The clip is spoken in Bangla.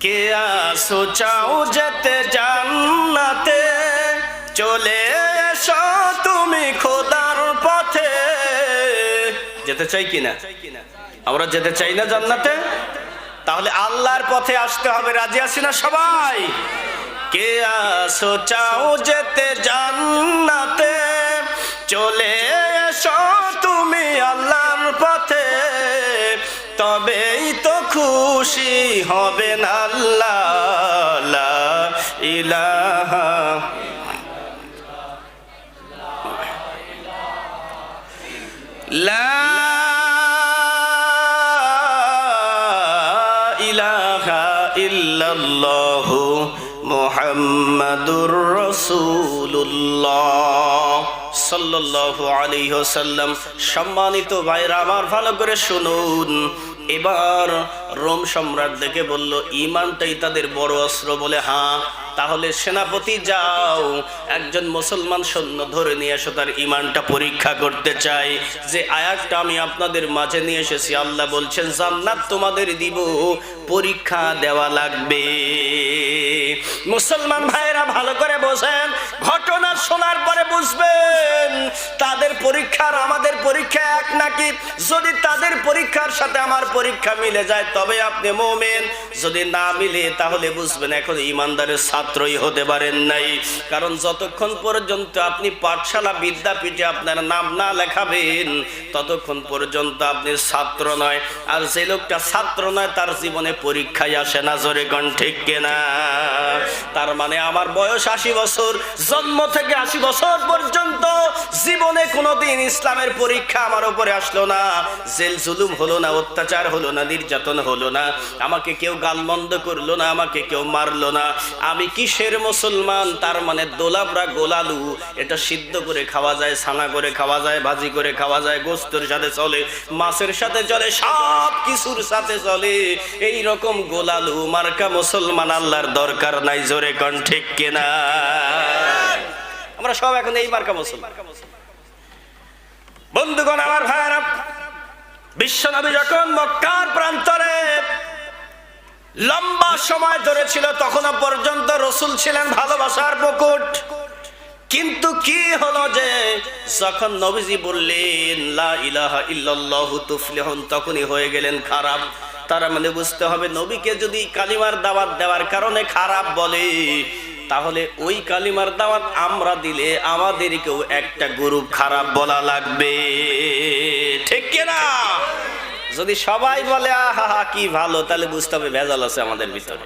কে আসো চাও যেতে জান্নাতে, চলে এসো তুমি খোদার পথে। যেতে চাই কিনা? আমরা যেতে চাই না জান্নাতে? তাহলে আল্লাহর পথে আসতে হবে। রাজি আছি না সবাই? কে আসো চাও যেতে জান্নাতে, চলে এসো তুমি আল্লাহর পথে, তবেই তো খুশি হবেন আল্লাহ। লা ইলাহা লা ইলাহা ইল্লাল্লাহু মুহাম্মাদুর রাসূলুল্লাহ সাল্লাল্লাহু আলাইহি ওয়াসাল্লাম। সম্মানিত ভাইরা আমার, ভালো করে শুনুন। এবার রোম সম্রাট দেখে বলল, ঈমানটাই তাদের বড় অস্ত্র বলে। হ্যাঁ, তাহলে সেনাপতি যাও, একজন মুসলমান সৈন্য ধরে নিয়ে এসো, তার ঈমানটা পরীক্ষা করতে চাই। যে আয়াতটা আমি আপনাদের মাঝে নিয়ে এসেছি, আল্লাহ বলছেন জান্নাত তোমাদের দিব, পরীক্ষা দেওয়া লাগবে। মুসলমান ভাইরা ভালো করে বোঝেন, ঘটনা শোনার পরে বুঝবেন তাদের পরীক্ষার আমাদের পরীক্ষা এক নাকি। যদি তাদের পরীক্ষার সাথে আমার পরীক্ষা মিলে যায় তবে আপনি মুমিন, যদি না মিলে তাহলে বুঝবেন এখন ঈমানদারের ছাত্রই হতে পারেন নাই। কারণ যতক্ষণ পর্যন্ত আপনি পাঠশালা বিদ্যাপীঠে আপনার নাম না লেখাবেন ততক্ষণ পর্যন্ত আপনি ছাত্র নয়। আর যে লোকটা ছাত্র নয় তার জীবনে পরীক্ষায় আসে না। জোরে কোন ঠিক কিনা? তার মানে আমার বয়স 80 বছর, জন্ম থেকে 80 বছর পর্যন্ত জীবনে কোনোদিন ইসলামের পরীক্ষা আমার উপরে আসলো না। জেল জুলুম হলো না, অত্যাচার হলো না, নির্যাতন হলো না, আমাকে কেউ গালমন্দ করলো না, আমাকে কেউ মারলো না। আমি কিসের মুসলমান? তার মানে দোলাবরা গোলালু, এটা সিদ্ধ করে খাওয়া যায়, ছানা করে খাওয়া যায়, ভাজি করে খাওয়া যায়, গোস্তের সাথে চলে, মাছের সাথে চলে, সব কিছুর সাথে চলে। এই রকম গোলালু মার্কা মুসলমান আল্লাহর দরকার নাই। জোরে কোন ঠিক কিনা? আমরা সব এখন এই মার্কা মুসলমান। বন্ধুগণ আমার ভাইরা, বিশ্বনবী যখন মক্কার প্রান্তরে লম্বা সময় ধরে ছিল তখনও পর্যন্ত রাসূল ছিলেন ভালোবাসার মুকুট। কিন্তু কি হলো যে যখন নবীজি বললেন লা ইলাহা ইল্লাল্লাহু তুফলিহুন, তখনই হয়ে গেলেন খারাপ। তার মানে বুঝতে হবে নবীকে যদি কালিমার দাওয়াত দেওয়ার কারণে খারাপ বলে, তাহলে ওই কালিমার দাওয়াত আমরা দিলে আমাদেরকেও একটা গ্রুপ খারাপ বলা লাগবে। ঠিক কিনা? যদি সবাই বলে আহা কি ভালো, তাহলে বুঝতে হবে ভেজাল আছে আমাদের ভিতরে।